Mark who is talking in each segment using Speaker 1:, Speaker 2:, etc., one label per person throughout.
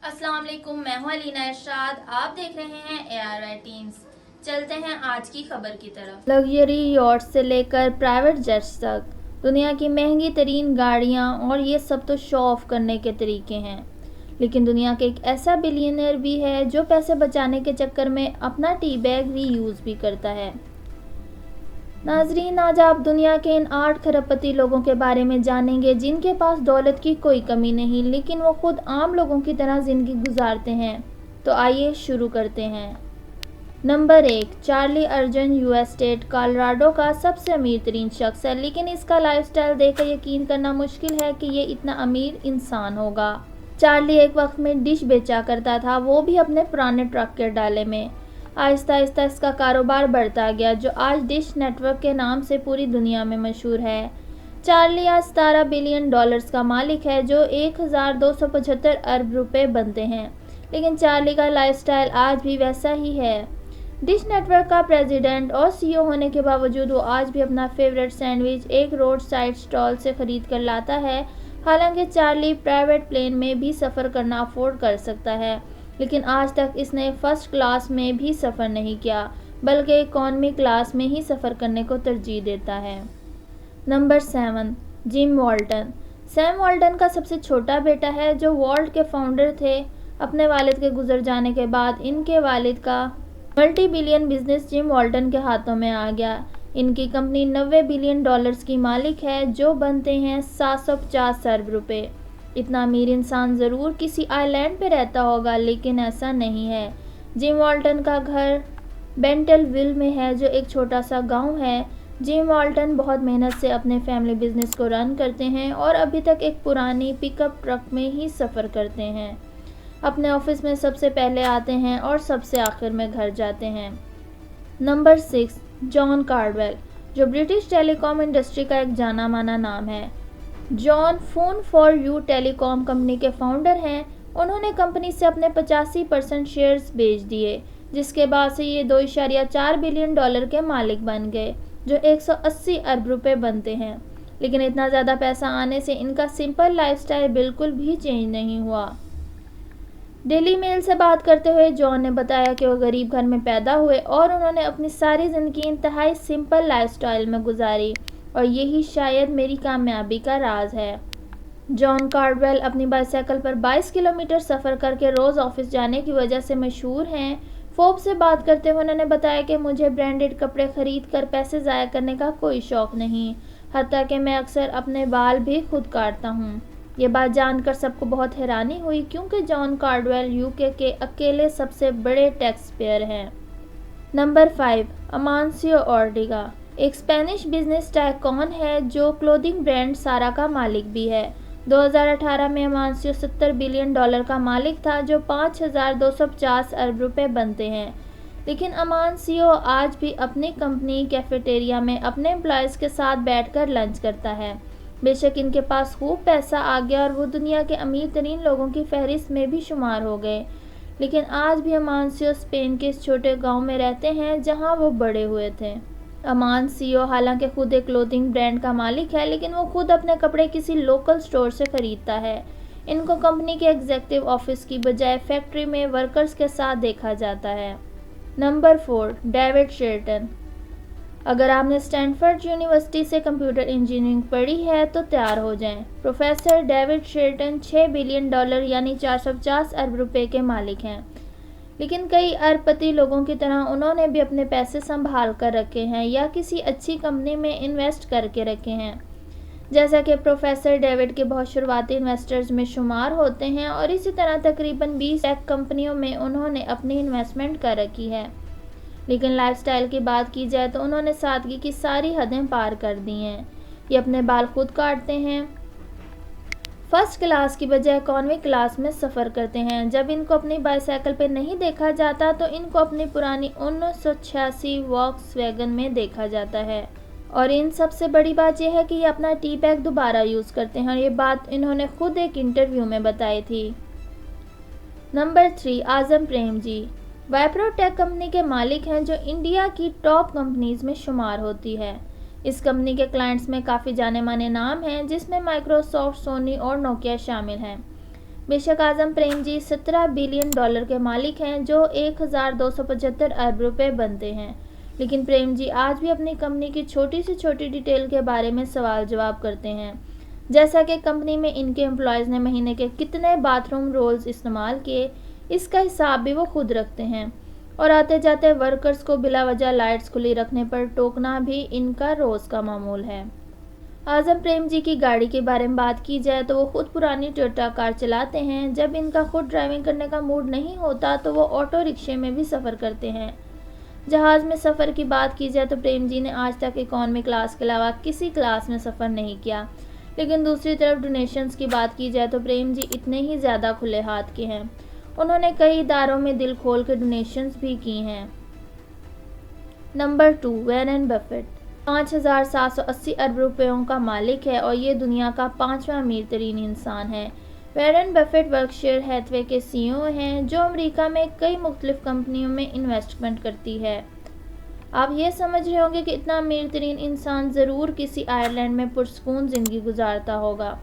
Speaker 1: अस्सलाम वालेकुम, मैं हूं अलीना इरशाद। आप देख रहे हैं ARY टीन्स। चलते हैं आज की खबर की तरफ।
Speaker 2: लग्जरी यॉट से लेकर प्राइवेट जेट्स तक दुनिया की महंगी तरीन गाड़ियाँ और ये सब तो शो ऑफ करने के तरीके हैं। लेकिन दुनिया के एक ऐसा बिलियनर भी है जो पैसे बचाने के चक्कर में अपना टी बैग रीयूज़ भी करता है। नाजरीन, आज आप दुनिया के इन 8 खरबपति लोगों के बारे में जानेंगे जिनके पास दौलत की कोई कमी नहीं, लेकिन वो खुद आम लोगों की तरह ज़िंदगी गुजारते हैं। तो आइए शुरू करते हैं। नंबर 1, चार्ली अर्जन यूएस स्टेट कोलोराडो का सबसे अमीर तरीन शख्स है, लेकिन इसका लाइफस्टाइल देखकर यकीन करना मुश्किल है कि ये इतना अमीर इंसान होगा। चार्ली एक वक्त में डिश बेचा करता था, वो भी अपने पुराने ट्रक के डाले में। आहिस्ता आहिस्ता इसका कारोबार बढ़ता गया, जो आज डिश नेटवर्क के नाम से पूरी दुनिया में मशहूर है। चार्ली आज 17 बिलियन डॉलर्स का मालिक है, जो 1275 अरब रुपए बनते हैं। लेकिन चार्ली का लाइफस्टाइल आज भी वैसा ही है। डिश नेटवर्क का प्रेसिडेंट और CEO होने के बावजूद वो आज भी अपना फेवरेट सैंडविच एक रोड साइड स्टॉल से खरीद कर लाता है। हालांकि चार्ली प्राइवेट प्लेन में भी सफ़र करना अफोर्ड कर सकता है, लेकिन आज तक इसने फर्स्ट क्लास में भी सफ़र नहीं किया, बल्कि इकॉनमी क्लास में ही सफ़र करने को तरजीह देता है। Number 7, gym वॉल्टन। सैम वॉल्टन का सबसे छोटा बेटा है, जो वॉल्ट के फाउंडर थे। अपने वालिद के गुजर जाने के बाद इनके वालिद का मल्टी बिलियन बिजनेस जिम वॉल्टन के हाथों में आ गया। इनकी कंपनी 90 बिलियन डॉलर्स की मालिक है, जो बनते हैं 750 अरब रुपए। इतना अमीर इंसान ज़रूर किसी आइलैंड पे रहता होगा, लेकिन ऐसा नहीं है। जिम वॉल्टन का घर बेंटलविल में है, जो एक छोटा सा गांव है। जिम वॉल्टन बहुत मेहनत से अपने फैमिली बिजनेस को रन करते हैं और अभी तक एक पुरानी पिकअप ट्रक में ही सफ़र करते हैं। अपने ऑफिस में सबसे पहले आते हैं और सबसे आखिर में घर जाते हैं। नंबर 6, जॉन कार्डवेल, जो ब्रिटिश टेलीकॉम इंडस्ट्री का एक जाना माना नाम है। John phone for you telecom company के फाउंडर हैं। उन्होंने कंपनी से अपने 85% शेयर्स बेच दिए, जिसके बाद से ये 2.4 बिलियन डॉलर के मालिक बन गए, जो 180 अरब रुपए बनते हैं। लेकिन इतना ज़्यादा पैसा आने से इनका सिंपल लाइफस्टाइल बिल्कुल भी चेंज नहीं हुआ। डेली मेल से बात करते हुए जॉन ने बताया कि वो गरीब घर में पैदा हुए और उन्होंने अपनी सारी ज़िंदगी इंतहाई सिंपल लाइफस्टाइल में गुजारी, और यही शायद मेरी कामयाबी का राज है। जॉन कार्डवेल अपनी बाइसाइकिल पर 22 किलोमीटर सफ़र करके रोज़ ऑफिस जाने की वजह से मशहूर हैं। फोर्ब्स से बात करते हुए उन्होंने बताया कि मुझे ब्रांडेड कपड़े खरीद कर पैसे ज़ाया करने का कोई शौक़ नहीं, हत्ता कि मैं अक्सर अपने बाल भी खुद काटता हूँ। ये बात जानकर सबको बहुत हैरानी हुई, क्योंकि जॉन कार्डवेल यूके के अकेले सबसे बड़े टैक्स पेयर हैं। नंबर 5, अमांसियो ऑर्टेगा, एक स्पेनिश बिजनेस टाइकॉन है, जो क्लोथिंग ब्रांड सारा का मालिक भी है। 2018 में अमांसियो 70 बिलियन डॉलर का मालिक था, जो 5250 अरब रुपए बनते हैं। लेकिन अमांसियो आज भी अपनी कंपनी कैफेटेरिया में अपने एम्प्लॉयज़ के साथ बैठकर लंच करता है। बेशक इनके पास खूब पैसा आ गया और वो दुनिया के अमीर तरीन लोगों की फहरिस्त में भी शुमार हो गए, लेकिन आज भी अमांसियो स्पेन के इस छोटे गांव में रहते हैं जहां वो बड़े हुए थे। अमांसियो हालांकि खुद एक क्लोथिंग ब्रांड का मालिक है, लेकिन वो खुद अपने कपड़े किसी लोकल स्टोर से खरीदता है। इनको कंपनी के एग्जीक्यूटिव ऑफिस की बजाय फैक्ट्री में वर्कर्स के साथ देखा जाता है। Number 4, David Shelton. अगर आपने स्टैनफोर्ड यूनिवर्सिटी से कंप्यूटर इंजीनियरिंग पढ़ी है तो तैयार हो जाएं। Professor David Shelton 6 billion dollar यानी 450 अरब रुपए के मालिक हैं। लेकिन कई अरबपति लोगों की तरह उन्होंने भी अपने पैसे संभाल कर रखे हैं या किसी अच्छी कंपनी में इन्वेस्ट करके रखे हैं, जैसा कि प्रोफेसर डेविड के बहुत शुरुआती इन्वेस्टर्स में शुमार होते हैं, और इसी तरह तकरीबन 20 टेक कंपनियों में उन्होंने अपनी इन्वेस्टमेंट कर रखी है। लेकिन लाइफस्टाइल की बात की जाए तो उन्होंने सादगी की सारी हदें पार कर दी हैं। ये अपने बाल खुद काटते हैं, फर्स्ट क्लास की बजाय इकॉनमी क्लास में सफ़र करते हैं। जब इनको अपनी बाइसाइकिल पे नहीं देखा जाता तो इनको अपनी पुरानी 1986 वॉक्सवैगन में देखा जाता है। और इन सबसे बड़ी बात यह है कि ये अपना टी बैग दोबारा यूज़ करते हैं, और ये बात इन्होंने खुद एक इंटरव्यू में बताई थी। नंबर 3, आज़म प्रेमजी, वाइप्रो टेक कंपनी के मालिक हैं, जो इंडिया की टॉप कंपनीज में शुमार होती है। इस कंपनी के क्लाइंट्स में काफ़ी जाने माने नाम हैं, जिसमें माइक्रोसॉफ्ट, सोनी और नोकिया शामिल हैं। बेशक आजम प्रेमजी 17 बिलियन डॉलर के मालिक हैं, जो 1275 अरब रुपए बनते हैं, लेकिन प्रेमजी आज भी अपनी कंपनी की छोटी से छोटी डिटेल के बारे में सवाल जवाब करते हैं, जैसा कि कंपनी में इनके एम्प्लॉयज़ ने महीने के कितने बाथरूम रोल्स इस्तेमाल किए, इसका हिसाब भी वो खुद रखते हैं। और आते जाते वर्कर्स को बिला वजह लाइट्स खुली रखने पर टोकना भी इनका रोज़ का मामूल है। आजम प्रेमजी की गाड़ी के बारे में बात की जाए तो वो खुद पुरानी टोयोटा कार चलाते हैं। जब इनका खुद ड्राइविंग करने का मूड नहीं होता तो वो ऑटो रिक्शे में भी सफ़र करते हैं। जहाज़ में सफ़र की बात की जाए तो प्रेमजी ने आज तक इकॉनमी क्लास के अलावा किसी क्लास में सफ़र नहीं किया, लेकिन दूसरी तरफ डोनेशंस की बात की जाए तो प्रेमजी इतने ही ज़्यादा खुले हाथ के हैं। उन्होंने कई इदारों में दिल खोल के डोनेशंस भी की हैं। नंबर 2, वॉरेन बफेट 5,780 अरब रुपयों का मालिक है और ये दुनिया का 5वां अमीर तरीन इंसान है। वॉरेन बफेट बर्कशायर हैथवे के CEO हैं, जो अमेरिका में कई मुख्तलिफ कंपनियों में इन्वेस्टमेंट करती है। आप ये समझ रहे होंगे कि इतना अमीर तरीन इंसान ज़रूर किसी आयरलैंड में पुरसकून ज़िंदगी गुजारता होगा,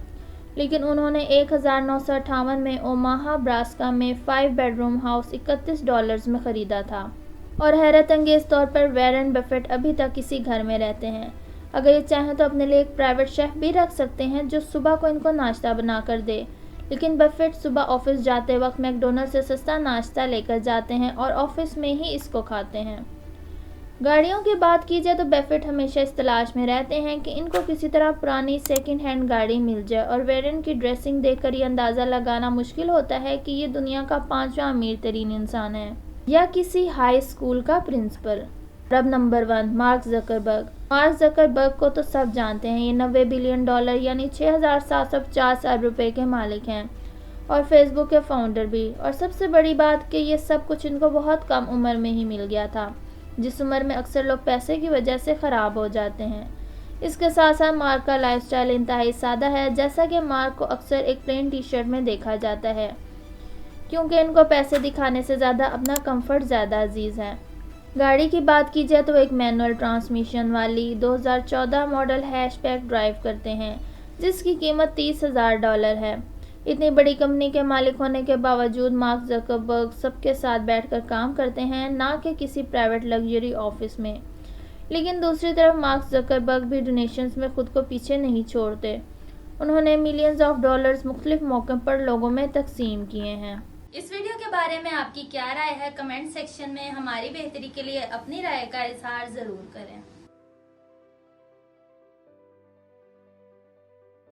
Speaker 2: लेकिन उन्होंने 1958 में ओमाहा ब्रास्का में 5 बेडरूम हाउस $31 में ख़रीदा था। और हैरत अंगेज़ तौर पर वॉरेन बफेट अभी तक इसी घर में रहते हैं। अगर ये चाहें तो अपने लिए एक प्राइवेट शेफ़ भी रख सकते हैं जो सुबह को इनको नाश्ता बना कर दे, लेकिन बफेट सुबह ऑफिस जाते वक्त मैकडोनल्ड से सस्ता नाश्ता लेकर जाते हैं और ऑफिस में ही इसको खाते हैं। गाड़ियों की बात की जाए तो बफेट हमेशा इस तलाश में रहते हैं कि इनको किसी तरह पुरानी सेकंड हैंड गाड़ी मिल जाए, और वॉरेन की ड्रेसिंग देखकर ये अंदाज़ा लगाना मुश्किल होता है कि ये दुनिया का 5वां अमीर तरीन इंसान है या किसी हाई स्कूल का प्रिंसिपल। अब number 1, mark Zuckerberg. Mark Zuckerberg को तो सब जानते हैं। ये 90 बिलियन डॉलर यानी 6,750 अरब रुपए के मालिक हैं और फेसबुक के फाउंडर भी। और सबसे बड़ी बात कि ये सब कुछ इनको बहुत कम उम्र में ही मिल गया था, जिस उम्र में अक्सर लोग पैसे की वजह से ख़राब हो जाते हैं। इसके साथ साथ मार्क का लाइफस्टाइल इंतहाई सादा है, जैसा कि मार्क को अक्सर एक प्लेन टी-शर्ट में देखा जाता है, क्योंकि इनको पैसे दिखाने से ज़्यादा अपना कंफर्ट ज़्यादा अजीज़ है। गाड़ी की बात की जाए तो एक मैनुअल ट्रांसमिशन वाली 2014 मॉडल हैचबैक ड्राइव करते हैं, जिसकी कीमत $30,000 है। इतनी बड़ी कंपनी के मालिक होने के बावजूद मार्क ज़करबर्ग सबके साथ बैठकर काम करते हैं, ना कि किसी प्राइवेट लग्जरी ऑफिस में। लेकिन दूसरी तरफ मार्क ज़करबर्ग भी डोनेशंस में खुद को पीछे नहीं छोड़ते। उन्होंने मिलियंस ऑफ डॉलर्स मुख्तलिफ मौक़ों पर लोगों में तकसीम किए हैं।
Speaker 1: इस वीडियो के बारे में आपकी क्या राय है? कमेंट सेक्शन में हमारी बेहतरी के लिए अपनी राय का इजहार ज़रूर करें।